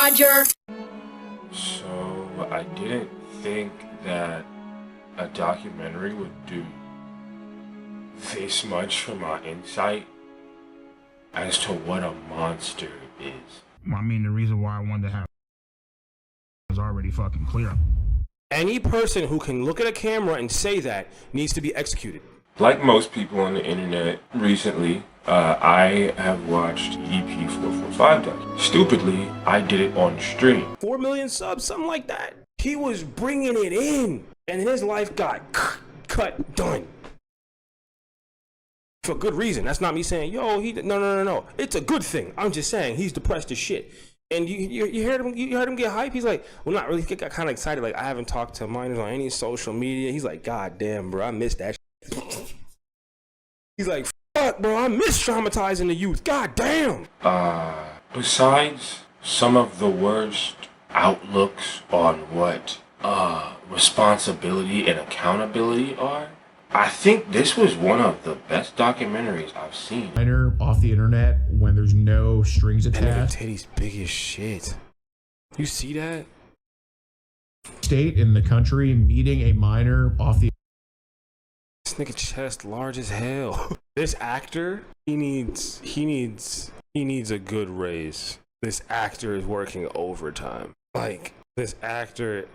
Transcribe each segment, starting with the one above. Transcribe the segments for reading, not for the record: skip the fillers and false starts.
Roger. So I didn't think that a documentary would do this much for my insight as to what a monster is. I mean, the reason why I wanted to have is already fucking clear. Any person who can look at a camera and say that needs to be executed. Like most people on the internet recently, I have watched EDP 445 doc. Stupidly, I did it on stream. 4 million subs, something like that. He was bringing it in, and his life got cut, done. For good reason. That's not me saying, yo, no. It's a good thing. I'm just saying he's depressed as shit. And you heard him get hype. He's like, well, not really. He got kind of excited. Like, I haven't talked to minors on any social media. He's like, God damn, bro, I missed that shit. He's like, fuck, bro, I miss traumatizing the youth. God damn. Besides some of the worst outlooks on what responsibility and accountability are, I think this was one of the best documentaries I've seen. Minor off the internet when there's no strings attached. Titty's big as shit. You see that? State in the country meeting a minor off the. This nigga chest large as hell. This actor, he needs a good raise. This actor is working overtime. Like, this actor,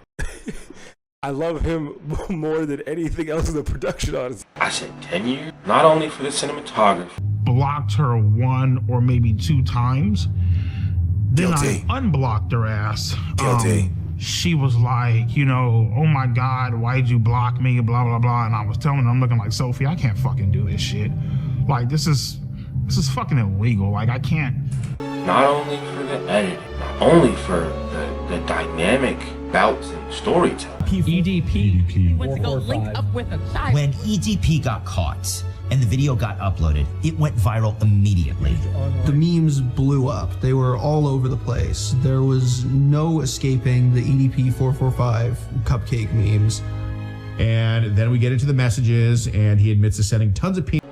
I love him more than anything else in the production, honestly. I said 10 years? Not only for the cinematography. Blocked her 1 or maybe 2 times. Then Guilty. I unblocked her ass. Guilty. She was like, you know, oh my God, why'd you block me? Blah, blah, blah. And I was telling her, I'm looking like, Sophie, I can't fucking do this shit. Like, this is fucking illegal. Like, I can't. Not only for the editing, not only for the dynamic bouts and storytelling. EDP. Went to go link up with a child. When EDP got caught and the video got uploaded, it went viral immediately. The memes blew up. They were all over the place. There was no escaping the EDP 445 cupcake memes. And then we get into the messages, and he admits to sending tons of people.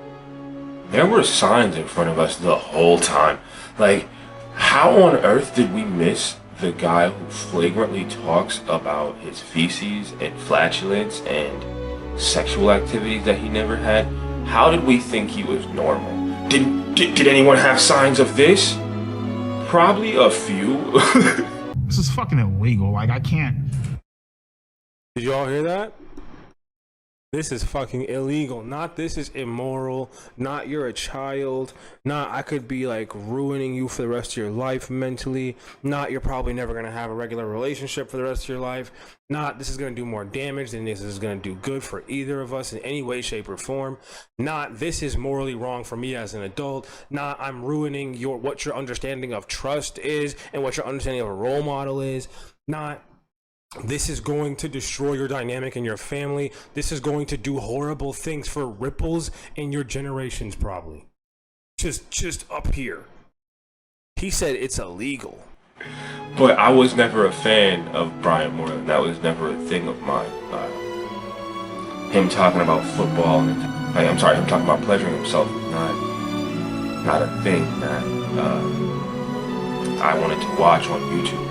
There were signs in front of us the whole time. Like, how on earth did we miss the guy who flagrantly talks about his feces and flatulence and sexual activities that he never had? How did we think he was normal? Did anyone have signs of this? Probably a few. This is fucking illegal. Like, I can't. Did y'all hear that? This is fucking illegal. Not this is immoral. Not you're a child. Not I could be like ruining you for the rest of your life mentally. Not you're probably never going to have a regular relationship for the rest of your life. Not this is going to do more damage than this is going to do good for either of us in any way, shape, or form. Not this is morally wrong for me as an adult. Not I'm ruining what your understanding of trust is and what your understanding of a role model is. Not this is going to destroy your dynamic in your family. This is going to do horrible things for ripples in your generations, probably. Just up here. He said it's illegal. But I was never a fan of Brian Moreland. That was never a thing of mine. Him talking about football, and him talking about pleasuring himself was not a thing that I wanted to watch on YouTube.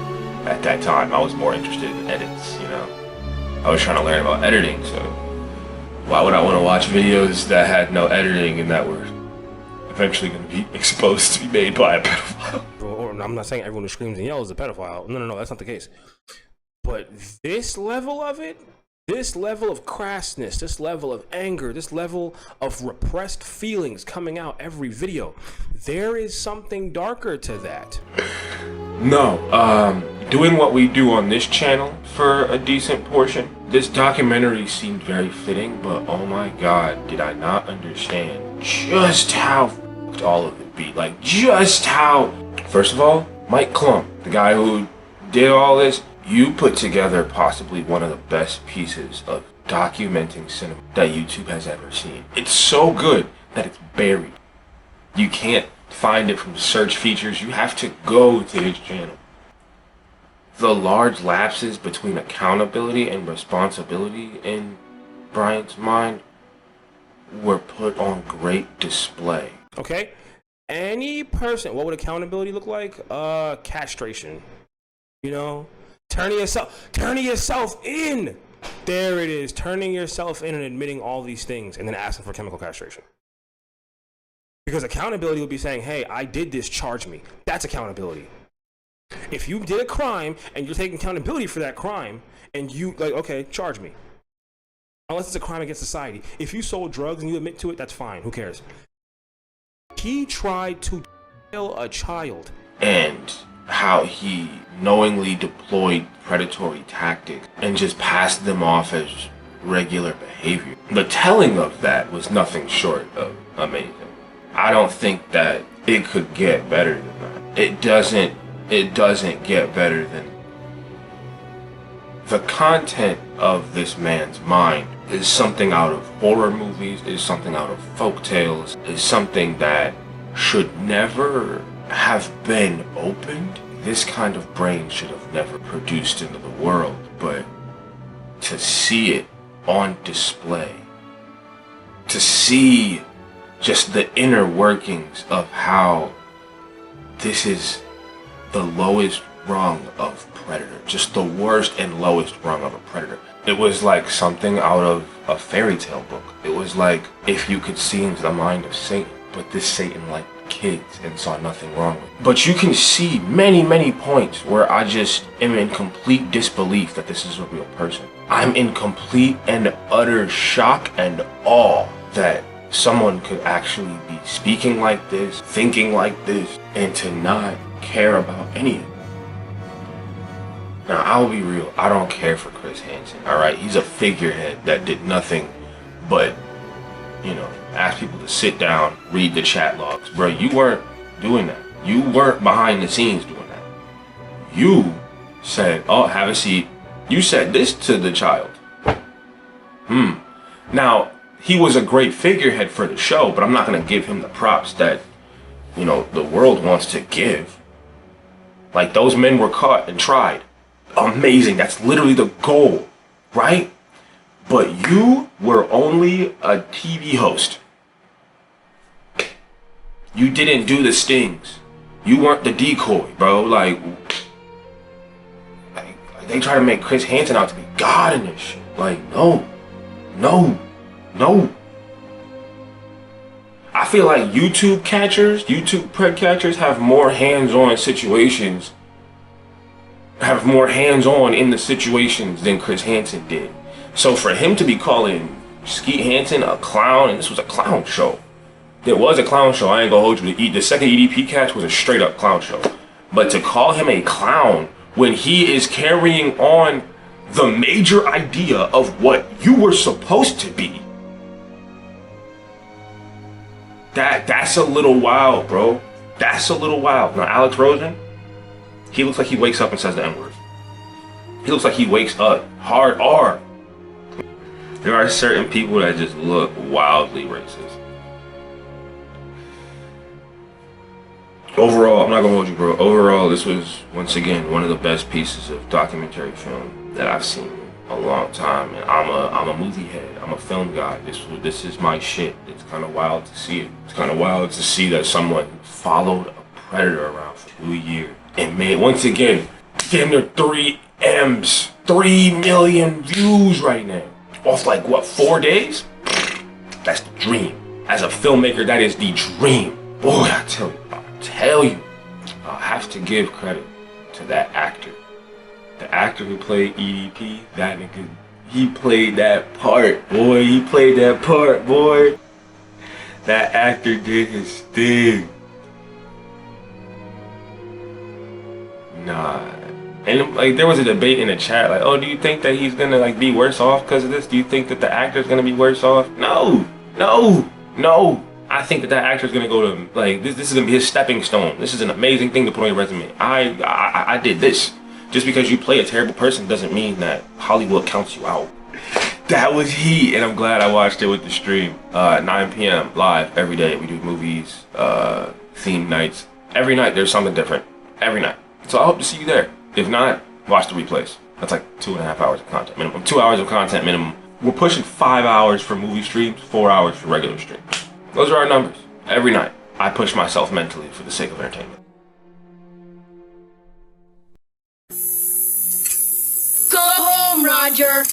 At that time, I was more interested in edits, you know. I was trying to learn about editing, so why would I want to watch videos that had no editing and that were eventually going to be exposed to be made by a pedophile? Or I'm not saying everyone who screams and yells is a pedophile. No, that's not the case. But this level of it, this level of crassness, this level of anger, this level of repressed feelings coming out every video, there is something darker to that. No, doing what we do on this channel for a decent portion, this documentary seemed very fitting, but oh my God, did I not understand just how f***ed all of it be. Like, just how... First of all, Mike Klum, the guy who did all this, you put together possibly one of the best pieces of documenting cinema that YouTube has ever seen. It's so good that it's buried. You can't find it from search features. You have to go to his channel. The large lapses between accountability and responsibility in Brian's mind were put on great display. Okay? Any person, what would accountability look like? Castration. You know, turning yourself in. There it is, turning yourself in and admitting all these things and then asking for chemical castration. Because accountability would be saying, hey, I did this, charge me. That's accountability. If you did a crime and you're taking accountability for that crime and you, like, okay, charge me. Unless it's a crime against society. If you sold drugs and you admit to it, that's fine. Who cares? He tried to kill a child. And how he knowingly deployed predatory tactics and just passed them off as regular behavior. The telling of that was nothing short of amazing. I don't think that it could get better than that. It doesn't get better than the content of this man's mind is something out of horror movies, is something out of folk tales, is something that should never have been opened. This kind of brain should have never produced into the world, but to see it on display, to see just the inner workings of how this is the lowest rung of predator, just the worst and lowest rung of a predator. It was like something out of a fairy tale book. It was like if you could see into the mind of Satan, but this Satan liked kids and saw nothing wrong with it. But you can see many points where I just am in complete disbelief that this is a real person. I'm in complete and utter shock and awe that someone could actually be speaking like this, thinking like this, and to not care about any of it. Now, I'll be real. I don't care for Chris Hansen, alright? He's a figurehead that did nothing but, you know, ask people to sit down, read the chat logs. Bro, you weren't doing that. You weren't behind the scenes doing that. You said, oh, have a seat. You said this to the child. Now, he was a great figurehead for the show, but I'm not going to give him the props that, you know, the world wants to give. Like, those men were caught and tried. Amazing. That's literally the goal, right? But you were only a TV host. You didn't do the stings. You weren't the decoy, bro. Like they try to make Chris Hansen out to be God in this shit. Like, no. I feel like YouTube pred catchers have more hands-on situations, have more hands-on in the situations than Chris Hansen did. So for him to be calling Skeet Hansen a clown, and this was a clown show. It was a clown show, I ain't gonna hold you. The second EDP catch was a straight up clown show. But to call him a clown when he is carrying on the major idea of what you were supposed to be, that's a little wild, bro. That's a little wild. Now, Alex Rosen, he looks like he wakes up and says the N-word. He looks like he wakes up hard R. There are certain people that just look wildly racist. Overall, I'm not gonna hold you, bro. Overall, this was, once again, one of the best pieces of documentary film that I've seen in a long time. And I'm a movie head. I'm a film guy. This is my shit. It's kind of wild to see it. It's kind of wild to see that someone followed a predator around for 2 years and made, once again, damn near 3 M's, 3 million views right now. Off like, what, 4 days? That's the dream. As a filmmaker, that is the dream. Boy, I tell you, I'll have to give credit to that actor. The actor who played EDP, that nigga, he played that part, boy. He played that part, boy. That actor did his thing. Nah. And like, there was a debate in the chat, like, oh, do you think that he's gonna like be worse off because of this? Do you think that the actor's gonna be worse off? No. I think that actor's gonna go to, like, this is gonna be his stepping stone. This is an amazing thing to put on your resume. I did this. Just because you play a terrible person doesn't mean that Hollywood counts you out. That was heat, and I'm glad I watched it with the stream. 9 p.m. live every day. We do movies, theme nights. Every night there's something different. Every night. So I hope to see you there. If not, watch the replays. That's like 2.5 hours of content minimum. 2 hours of content minimum. We're pushing 5 hours for movie streams, 4 hours for regular streams. Those are our numbers. Every night, I push myself mentally for the sake of entertainment. Roger.